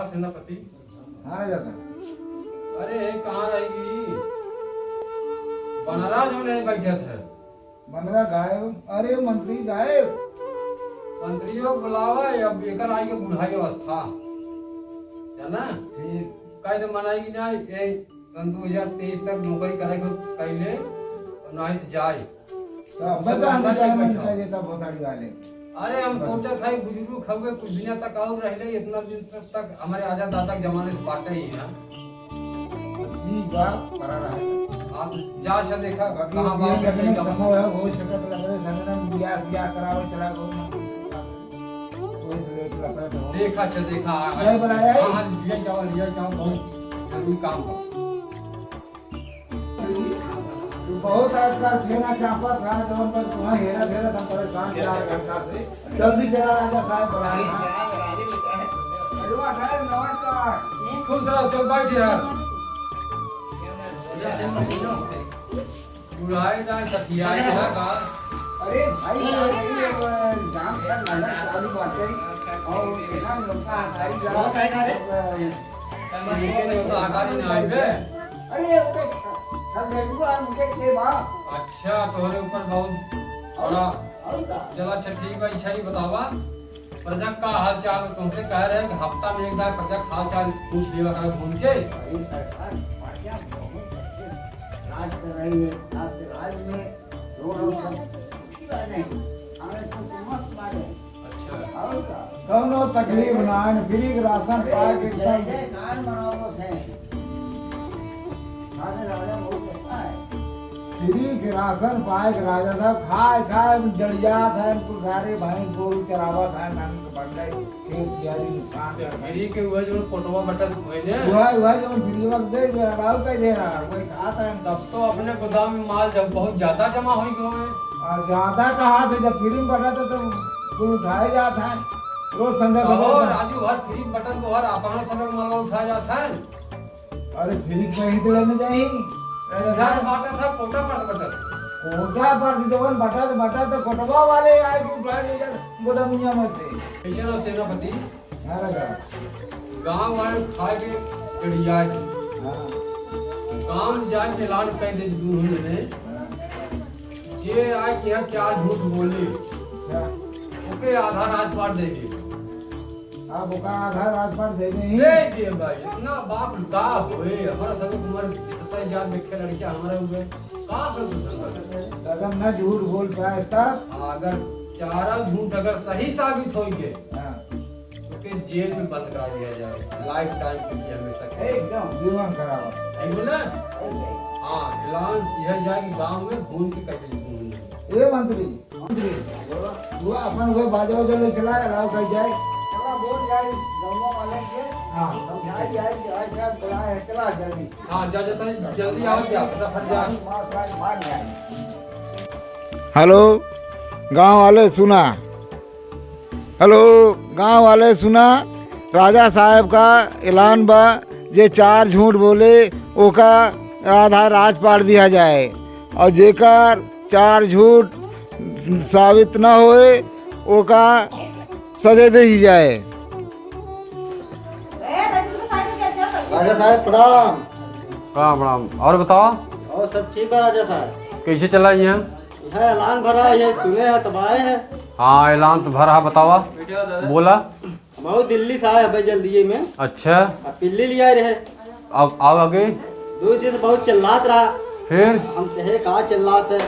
सेनापति। हाँ जाता। अरे कहाँ रहेगी? बनराज होने बैठे थे। बनरा गायब? अरे मंत्री गायब। मंत्रियों को बुलावा, अब एकर आई के बुढ़ाई अवस्था है ना। ठीक कायदे मनाएगी ना ये सन 2023 तक नौकरी करे को कैले नहीं तो जाए। तो बता हम रिटायरमेंट कर देता बहुत सारी वाले। अरे हम सोचा था बुजुर्ग खबे कुछ दिन तक और रहले, इतना दिन तक हमारे आजाद दादा के जमाने से बाटे ही ना। जी बात पड़ा रहा है। आप जा अच्छा देखा कहां बात बात करने का समय है, हो सकत लग रहे संगना बियाह करावे चला गो कोई से लेट लपड़ा तो देखा अच्छा देखा नहीं बुलाया है। हां लिया जाओ बहुत जरूरी काम है। बहुत आजकल छेना चापा था जवन पर तुम्हारा हेरा फेरा हम परेशान 4 घंटा से। जल्दी चला राजा साहब बुलाए। अरे साहब नमस्कार। खुश रहो, चल बैठ यार। बुढ़ाई ना सखिया है का। अरे भाई जाम है ना चालू बात है और एना लोका हकारी जा बहुत है का रे ये तो हकारी ना आइबे। अरे ओके हम रेडुआ मुझे के बा। अच्छा तोरे ऊपर बहुत बड़ा चला। अच्छा ठीक है, अच्छा ही बतावा प्रजा का हाल चाल तुमसे कह रहे हैं कि हफ्ता में एक बार प्रजा का हाल चाल पूछ लिया करो घूम के। अरे सरकार प्रजा बहुत अच्छे राज कर रही है। राज में लोग सब नहीं हमें तो मत मारे। अच्छा और का कौनो तकलीफ ना है, फ्री के राशन पाए के जय जयकार मनाओ से खाने राजा बहुत अच्छा है। फ्री के राशन पाए के राजा साहब खाए खाए डरिया था इनको सारे भैंस गोरू चरावा था नाम के बढ़ गए खेत कियारी नुकसान कर मेरी के हुए जो कोटवा बटन हुए ने हुआ जो फ्री वक्त दे जो राव का दे रहा कोई खाता है तब तो अपने गोदाम में माल जब बहुत ज्यादा जमा हो गए हैं। और ज्यादा कहा से जब फ्री में बढ़ा तो कोई उठाए जाता है रोज संध्या और समय। राजू हर फ्री बटन को हर अपना समय माल उठाया जाता है। अरे फ्री पे ही तो लेने जाही राजा हजार साहब बाटा था कोटा पर बटन। कोटा पर जवन बटा तो कोटवा वाले आए कि उठा ले जा गोदामिया में से। कैसे ना सेनापति हां राजा गांव वाले खाए के चिड़िया की हां काम जाए के ऐलान कर दे दूर ने जे आए कि हम 4 झूठ बोले अच्छा ओके आधा राजपाट देंगे। आप ओका आधार राजपाट दे दे दे भाई इतना बाप लुटा होए हमारा सब उम्र कितना याद में खेल लड़कियां हमारे हुए का कर अगर न झूठ बोल पाए तब अगर चारा झूठ अगर सही साबित होंगे हां तो के जेल में बंद करा दिया जाए लाइफ टाइम के लिए हमेशा एकदम जीवन खराब है बोला। हां ऐलान किया जाए कि गांव में घूम के कैसे घूमना। ए मंत्री वो अपन वो बाजा ले चला राव कह जाए चला बोल जाए गांव वाले के हां समझाई जाए कि ऐसा बड़ा है चला जल्दी। हां जा जाता जल्दी आओ क्या फटाफट जा। मार जाए। हेलो गांव वाले सुना। हेलो गांव वाले सुना राजा साहब का ऐलान बा जे 4 झूठ बोले ओका आधा राजपाट दिया जाए और जेकर 4 झूठ साबित न होए ओका सजा दी जाए। राजा साहब प्रणाम। प्रणाम और बताओ और सब ठीक है राजा साहब। कैसे चला यहाँ? यह ऐलान भरा ये सुने हैं तब आए हैं। हाँ ऐलान तो भरा बतावा बोला। बहुत दिल्ली से आए भाई जल्दी में। अच्छा अब पिल्ली लिया रहे अब आओ आगे 2 दिन से बहुत चिल्लात रहा। फिर हम कहे कहाँ चिल्लात है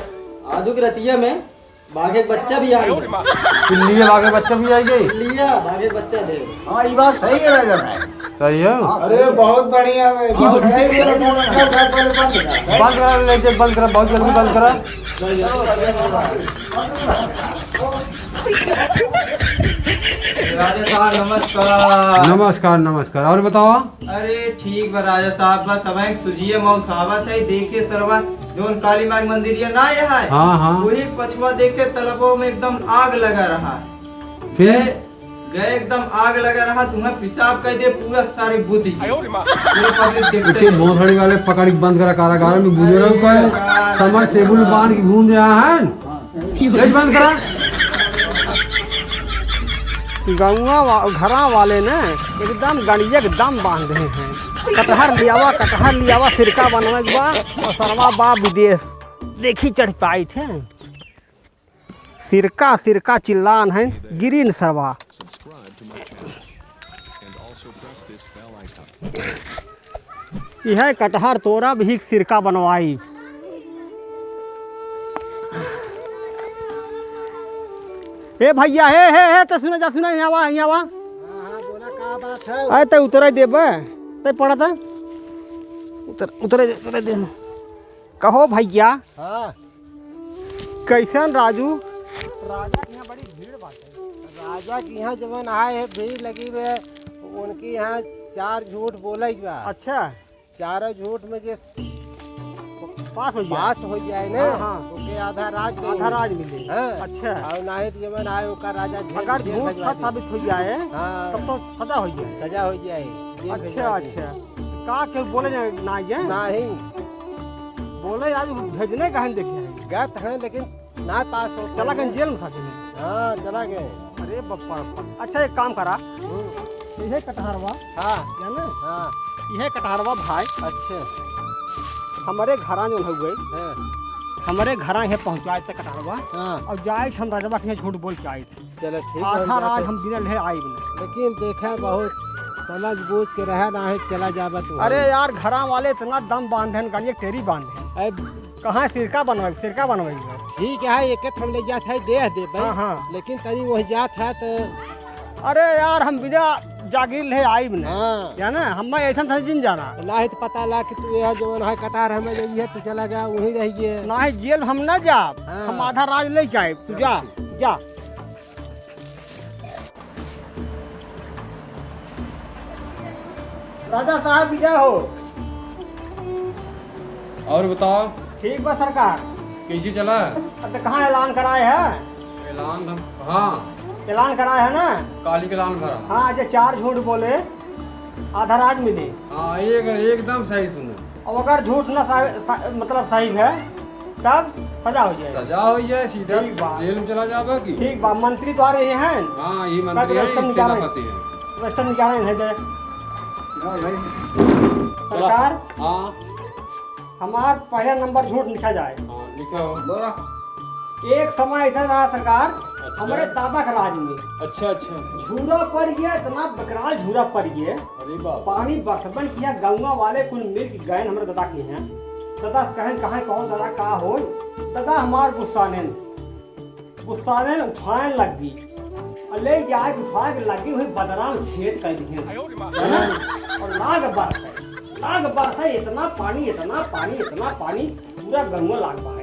आजू की रतिया में बाघे का बच्चा भी आ गया। पिल्ली आगे बच्चा भी आई गई। लिया बाघे का बच्चा दे। हाँ ये बात सही है राजा साहब। सही है अरे बहुत बढ़िया है बहुत सही बोला था बंद करा ले चल बंद करा बहुत जल्दी बंद करा। राजा नमस्कार नमस्कार। नमस्कार नमस्कार। और बताओ। अरे ठीक बा राजा साहब, बस अब सुजिए मौसावत है देखे सरवा जोन काली माई मंदिर ये ना है। हाँ हाँ। वही पछुआ देखे तलबों में एकदम आग लगा रहा। फिर गए एकदम आग लगा रहा, तुम्हें पेशाब कर दे पूरा सारी बुद्धि पूरा पब्लिक देखते इतने मोहड़ी वाले पकड़ के बंद करा कारागार में, बुजुर्ग को समर सेबुल बांध के घूम रहा है। गेट बंद करा। गौवा घरा वाले ने एकदम गणिया के दम बांधे हैं। कटहर लियावा सिरका बनवे के बा और सरवा बा विदेश देखी चढ़ पाई थे। सिरका चिल्लान है गिरीन सरवा। यह कटहर तोरा भी सिरका बनवाई। हे भैया हे तो सुना यहाँ वा। बोला का बात है? अरे तो उतरे देबे तो पड़ा था उतरे दे। कहो भैया। हाँ कैसन राजू? राजा के यहाँ बड़ी भीड़ बात है। राजा के यहाँ जवन आए है भीड़ लगी हुई है, उनके यहाँ 4 झूठ बोले बा। अच्छा। चारों झूठ में जे पास हो जाए ना, हाँ। ओके आधा राज मिले। हाँ। अच्छा। और ना ही जवन आए ओका राजा अगर झूठ साबित हो जाए हाँ तब तो सजा हो जाए। सजा हो जाए। अच्छा का के बोले ना ये नहीं बोले आज भेजने का हम देखे गत है लेकिन ना पास हो। चला गए जेल में साथे। हाँ चला गए। अरे बप्पा। अच्छा एक काम करा, यह कटहरवा। हाँ जाने हाँ यह कटहरवा भाई अच्छा हमारे घरा जो हो गई, हाँ हमारे घरा है पहुँचाए थे कटहरवा। हाँ और जाए हम राजवा के झूठ बोल के आए थे। चलो ठीक आधा है। राज हम बिना है आई बने। लेकिन देखा बहुत समझ बूझ के रहा ना है चला जाबा तू। अरे यार घरा वाले इतना दम बांधे गाड़ी टेरी बांधे। अब कहाँ सिरका बनवाई ठीक है एक हम ले जात है दे दे भाई। हाँ हाँ। लेकिन तनी वही जात है तो अरे यार हम बिना जागीर है आई बने। हाँ क्या ना हम ऐसा था जिन जाना ना है तो पता ला कि तू यह जो है कटार हमें गई है तो चला गया वहीं रहिए। ना है जेल हम ना जा। हाँ। हम आधा राज ले जाए। तू जा। राजा साहब विजय हो। और बताओ ठीक बा सरकार। कैसे चला? अब तो कहाँ ऐलान कराए है? ऐलान हम हाँ ऐलान कराए है ना? काली के ऐलान भरा। हाँ जो 4 झूठ बोले आधा राज मिले। हाँ एकदम सही सुने। अब अगर झूठ ना मतलब सही है तब सजा हो जाए। सजा हो जाए सीधा ठीक बा। जेल में चला जाएगा की। ठीक बा। मंत्री तो आ रहे हैं। हाँ ये मंत्री है, वेस्टर्न सेनापति है। वेस्टर्न निकाले हैं दे। भाई सरकार हाँ हमार पहला नंबर झूठ लिखा जाए। हाँ लिखा हो बोला। एक समय ऐसा रहा सरकार, अच्छा। हमारे दादा के राज में अच्छा झूरा पर गया, इतना बकराल झूरा पर गया। अरे बाप। पानी बर्तन किया, गंगा वाले कुल मिल के गए हमारे दादा के हैं। दादा कहन कहाँ कहो दादा का हो। दादा हमार गुस्साने उठाने लग गई और ले जाए उठा के लगी हुई बदराम छेद कर दिए और लाग बरस है इतना पानी पूरा गंगा लाग बहा है।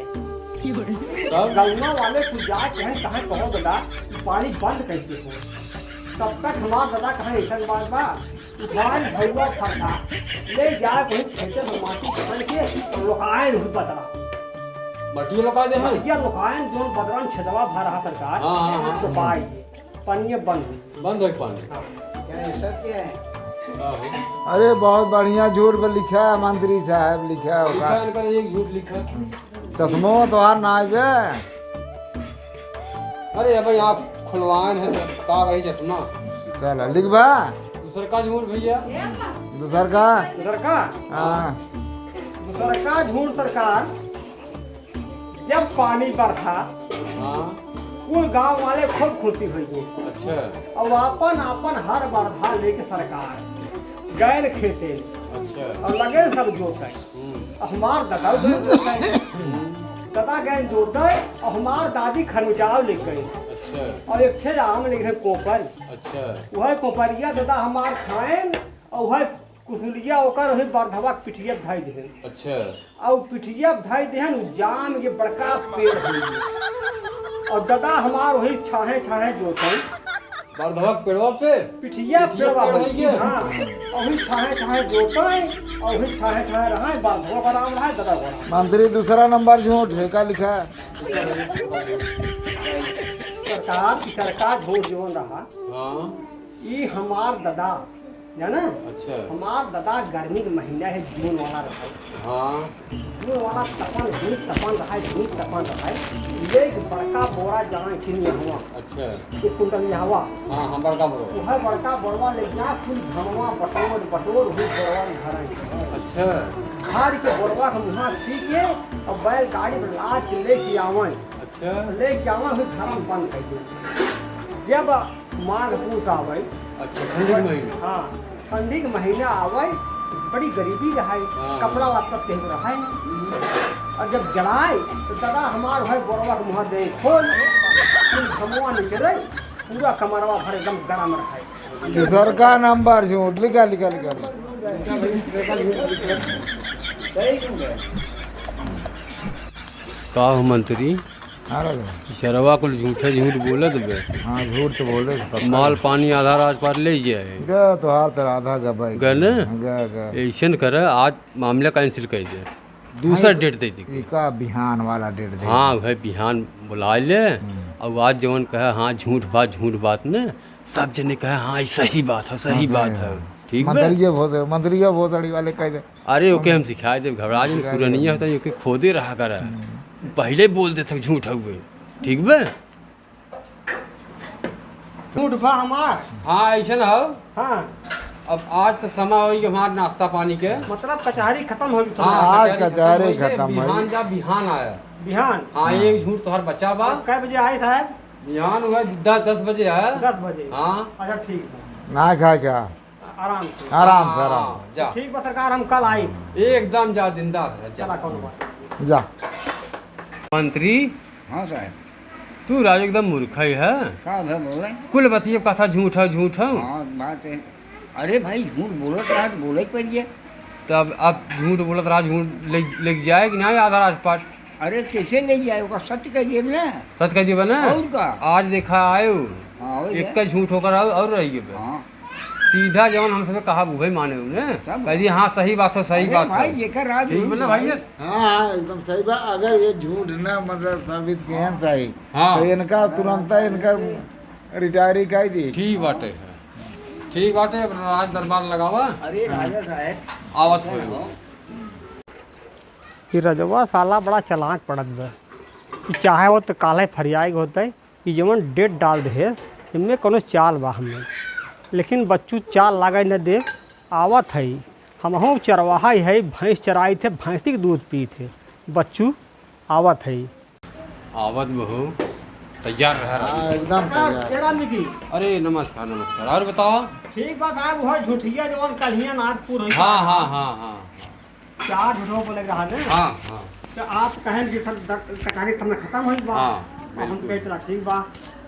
गंगा वाले कुछ जाए कहाँ कहो दादा पानी बंद कैसे हो। तब तक हमार दादा कहाँ ऐसा बात बा उठान झुआ फरका ले जाए कोई खेते में माटी पकड़ के और लोकायन हुई बदरा मटिया लोका दे हैं। ये लोकायन जो बदरान छदवा भर रहा सरकार। हाँ। तो बाई पानी बंद हुई। बंद हो पानी। सत्य है। अरे बहुत बढ़िया झूठ पर लिखा है मंत्री साहब लिखा होगा। इनका एक झूठ लिखा। चश्मो तो हार ना आवे। अरे अब आँख खुलवान है तो का गई चश्मा। चलो लिखबा दूसर का झूठ भैया। दूसर का हाँ। दूसर का झूठ सरकार, जब पानी बरसा हाँ कुल गांव वाले खूब खुशी हुई। अच्छा और अपन हर बरधा लेके सरकार गए खेते अच्छा। और लगे सब जोते। हमार दादा गए जोते और हमार दादी खरमुजाव ले गई। अच्छा और एक थे आम ले गए कोपर। अच्छा वह कोपरिया दादा हमार खाएं और वह कुसुलिया ओकर वही बरधवा पिठिया धाई दे। अच्छा और पिठिया धाई दे जाम ये बड़का पेड़ हुई और दादा हमार वही छाहे जोते बरधवा पेड़वा पे पिठिया पेड़वा पेड़ होई है। हां अभी छाहे छाहे जोताए और अभी छाहे छाहे रहा बांधवा का नाम रहा दादा का नाम। मंत्री दूसरा नंबर झूठ है का लिखा है? सरकार झूठ जोन रहा हाँ ये हमार दादा जाना अच्छा हमार दादा गर्मी के महीना है जून वाला रहा हाँ जून वाला तपन धूप तपन रहा ले एक बड़का बोरा जान छिन हुआ अच्छा एक कुंटल हवा हाँ हम बड़का बोलो वह बड़का बोरवा ले जा कुल घमवा बटोर हुई बोरवा घर आई अच्छा घर के बोरवा के मुहा पी के और बैल गाड़ी में लाद के लेके आवन अच्छा लेके आवन फिर घर में बंद कर दे जब माघ पूस आवे अच्छा ठंडी के महीने हाँ ठंडी के महीना आवे बड़ी गरीबी रहा हाँ। कपड़ा वापस कहीं रहा और जब जलाए तो दादा हमार भाई बोरवा के मुहा दे खोल घमवा निकले पूरा कमरवा भर एकदम गरम रहा तीसर का नंबर झूठ लिखा लिखा लिखा का हो मंत्री शरवा को झूठे झूठ बोले तो बे हाँ झूठ तो बोल रहे माल पानी आधा राज पार ले जाए गया तो हाथ तर आधा गए गए न गया ऐसा करे आज मामला कैंसिल कर दे दूसरा डेट दे दी का बिहान वाला डेट दे हाँ भाई बिहान बुला ले और आज जवन कहे हाँ झूठ बात न सब जने कहे हाँ सही बात है सही बात है ठीक है मंत्रिया बहुत अड़ी वाले कह दे अरे ओके हम सिखाए दे घबरा जन पूरा नहीं होता ओके खोदे रहा कर पहले बोल देते झूठ हुए ठीक बे झूठ बा हमार हाँ ऐसा ना हो हाँ अब आज तो समय हो हमारे नाश्ता पानी के मतलब कचहरी खत्म हो गई आज कचहरी खत्म हुई। बिहान जा बिहान आया बिहान हाँ एक झूठ तुम्हारा बच्चा बा कै बजे आए साहब बिहान हुआ 10 बजे आया 10 बजे हाँ अच्छा ठीक है ना खा क्या आराम से आराम से आराम हाँ, जा ठीक बा सरकार हम कल आई एकदम जा दिनदास है चला जा कौन बात जा मंत्री हाँ साहब तू राज एकदम मूर्ख ही है क्या है बोले कुल बतिए कथा झूठ है हाँ बात है अरे भाई झूठ बोलो तो आज बोले ही पड़िए तब अब झूठ बोलत रहा झूठ लेके जाए कि नहीं आधा राजपाट अरे कैसे ले जाए उसका सत्य कहिए ना सच कह दिए ना और का आज देखा आयो हाँ वही एक का झूठ होकर और रही गए हाँ सीधा जवन हम सब कहा वही माने उन्हें तब? कह दिए हाँ सही बात हो सही अरे बात भाई है जेकर राज ठीक है ना भाई हाँ एकदम सही बात अगर ये झूठ ना मतलब साबित किए सही हाँ। तो इनका तुरंत इनका रिटायरी कर दी ठीक बाटे ठीक बाटे राज दरबार लगावा अरे राजा साहब आवत हो कि रजवा साला बड़ा चलाक पड़त बा कि चाहे वो तो काले फरियाई होते कि जवन डेट डाल दे इनमें कोनो चाल बा हमें लेकिन बच्चू चाल लागे न दे आवत है हमहू चरवाहा है भैंस चराई थे भैंसी के दूध पी थे बच्चू आवत है आवत बहू तैयार रह हाँ, एकदम तैयार। अरे नमस्कार नमस्कार और बताओ ठीक बात है वो झूठिया जवन कलिया नागपुर है हाँ हाँ हाँ हाँ चार झूठों बोले रहा ने हाँ हाँ तो आप कहें कि सर तकारी समय खत्म हुई बा हाँ, अब हम कह चला ठीक बा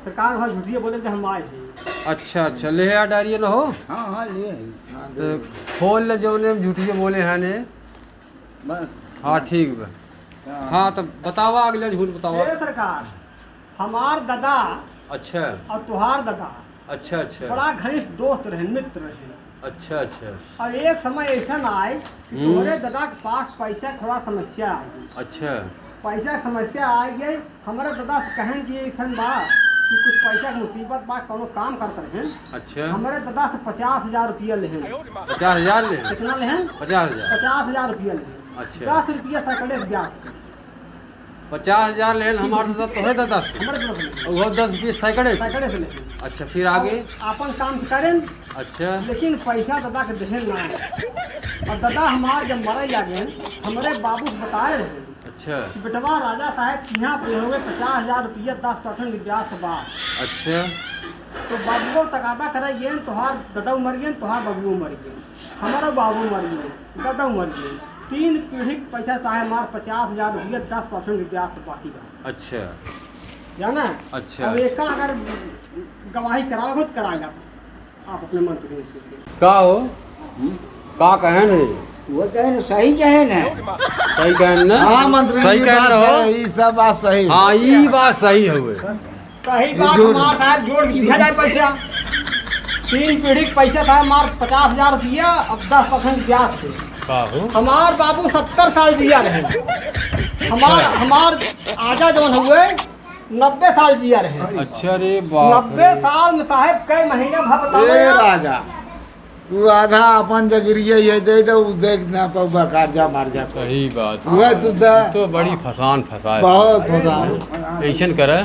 सरकार वहाँ झूठिया बोले थे हम आए हैं अच्छा अच्छा ले आ डायरी न हो हाँ हाँ ले तो खोल ले जो ने झूठिए बोले हैं ने बस हाँ ठीक बा हाँ तो बतावा अगले झूठ बतावा ये सरकार हमार दादा अच्छा और तुहार दादा अच्छा अच्छा बड़ा घनिष्ठ दोस्त रहे मित्र रहे अच्छा अच्छा और एक समय ऐसा आए कि तुम्हारे दादा के पास पैसा थोड़ा समस्या आई अच्छा पैसा की समस्या आ गई हमारे दादा से कहें कि ऐसा बा कि कुछ पैसा की मुसीबत बा कोनो काम करते रहे अच्छा हमारे दादा से 50,000 रुपया लेहन 50,000 ले कितना लेहन 50,000 50,000 रुपया लेहन अच्छा 10 रुपया सैकड़े के ब्याज से 50,000 ले हमारे दादा तो है दादा से हमारे दादा से लेहन वो 10 रुपये सैकड़े सैकड़े से लेहन अच्छा फिर आगे अपन काम करें अच्छा लेकिन पैसा दादा के देहन ना और दादा हमारे जब मरे जागे हमारे बाबू से बताए रहे अच्छा बेटवा राजा साहब के यहाँ पे होंगे 50,000 रुपया 10% ब्याज से बाद अच्छा तो बाबू तकादा करे गए तोहार दादा मर गए तोहार बाबू मर गए हमारा बाबू मर गए दादा मर गए 3 पीढ़ी के पैसा चाहे मार 50,000 रुपया 10% ब्याज से बाकी बा अच्छा जाना अच्छा अब एक अगर गवाही करावे खुद कराएगा आप अपने मंत्री से का हो का कहे ने वो कहे ना सही कहे ना सही कहे ना हाँ मंत्री सही ये कहे बात ना हो है, ये सब बात सही है। हाँ ये बात सही हुए सही बात जोड़- हमारा साहब जोड़ के दिया जाए पैसा 3 पीढ़ी का पैसा था मार 50,000 रुपया, अब 10% ब्याज थे। हमार बाबू 70 साल जिया रहे। हमार आजा जवन हुए 90 साल जिया रहे। अच्छा रे बाप 90 साल में साहब कई महीने भर बताओ ए यार। राजा तू आधा अपन जगरिया ये दे दे उ देख ना पौबा कर्जा मार जा। सही बात वह तू दा तो बड़ी फसान फसाए बहुत फसान। ऐसन करे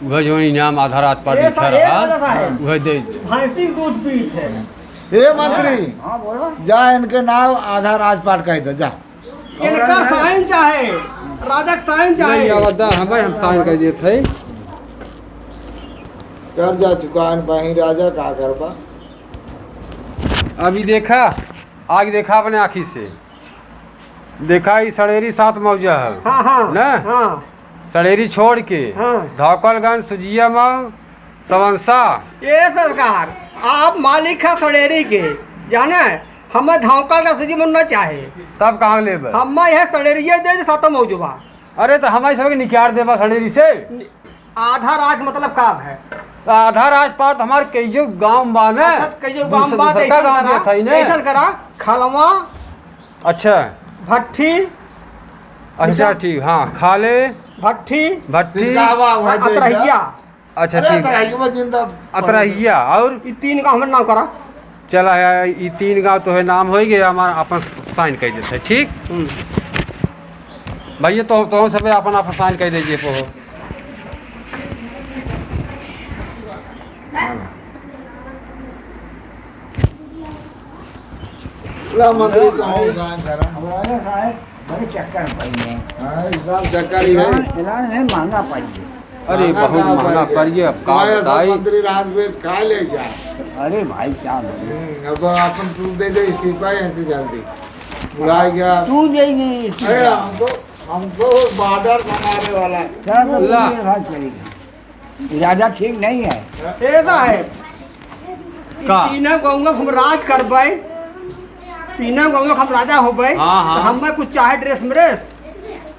वह जो इनाम आधा राजपाट ए लिखा राजा रहा साहब। वह दे भैंसी का दूध पीत है। ए मंत्री हाँ बोलो। जा इनके नाम आधा राजपाट कह दे जा। इनकर साइन चाहे, राजा का साइन चाहे। नहीं आवदा हम साइन कर दिए थे। कर्जा चुकान पाही राजा का करबा। अभी देखा आग देखा अपने आँखी से देखा ही सड़ेरी 7 मौजा है हाँ हाँ ना? हाँ सड़ेरी छोड़ के हाँ। धौकलगंज सुजिया मऊ सवंसा। ये सरकार आप मालिक है सड़ेरी के, जाने हमें धौकल का सूजी बनना चाहे। तब कहाँ लेबे? हम यह सड़ेरिया दे दे सातों मौजूबा। अरे तो हमारे सबके निकाल देबा सड़ेरी से। आधा राज मतलब का है? आधा राजपाट हमारे कईयो गांव बाने। अच्छा कईयो गांव बात ऐसा करा खलवा अच्छा भट्ठी। अच्छा ठीक हाँ खाले भट्ठी भट्टी अतरहिया। अच्छा ठीक अतरहिया और ये 3 गाँव हमारे नाम करा। चला ये 3 गांव तो है नाम हो गया हमारा अपन साइन कर देते ठीक। भैया तो सब अपन आप साइन कर दीजिए पोहो। मंत्री तो हम साइन करा। हमारे साहब बड़े चक्कर पाइए। हां एकदम चक्कर ही है। इलाज है महंगा पाइए। अरे बहुत महंगा करिए अब का बताई। मंत्री रात बेच खा ले जा। अरे भाई क्या बोले? अब अपन तू दे दे इस्तीफा ऐसे जल्दी बुला गया। तू जाइए। अरे हमको बॉर्डर बनाने वाला है। क्या तो अल्लाह। मेरे साथ चलेगा। इरादा ठीक नहीं है। ऐसा है का? तीनों गाँव में हम राज करबे, तीनों गाँव में हम राजा होबे। हाँ, हाँ। तो हमें कुछ चाहे ड्रेस म्रेस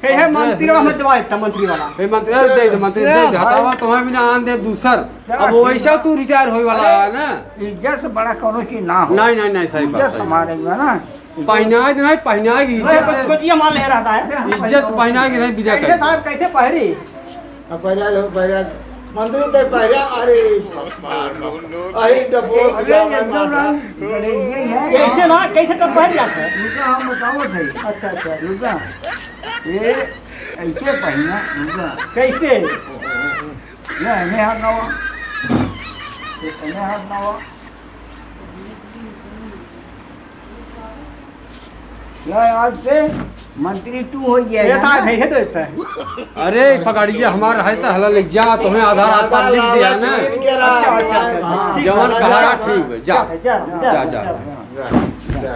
है मंत्री वाला में दवा देता मंत्री वाला। ए मंत्री दे दे मंत्री दे दे हटावा तुम्हें बिना आन दे दूसर। अब वैसा तू रिटायर होए वाला है ना? इज्जत से बड़ा कोनो चीज ना हो। नहीं सही बात इज्जत सही। हमारे में ना। पहनाए नहीं पहनाए की इज्जत बचपतिया माल ले रहता है। से इज्जत से पहनाए की नहीं विदा कैसे कर। साहब कैसे पहरी? पहला मंत्री ते पहला अरे अरे डबो कैसे ना कैसे तब पहन जाता है? रुका हम बताओ सही। अच्छा अच्छा रुका ये ऐसे पहनना रुका। कैसे? नहीं हाथ ना हुआ। ये हाथ ना हुआ। आज से मंत्री तू हो गया ये है साहब ना? है तो इतना है। अरे पकड़िए हमारा है तो हला लिख जा तुम्हें आधार कार्ड लिख दिया ना। अच्छा अच्छा अच्छा जवान कहा ठीक है जा जा जा जा। जा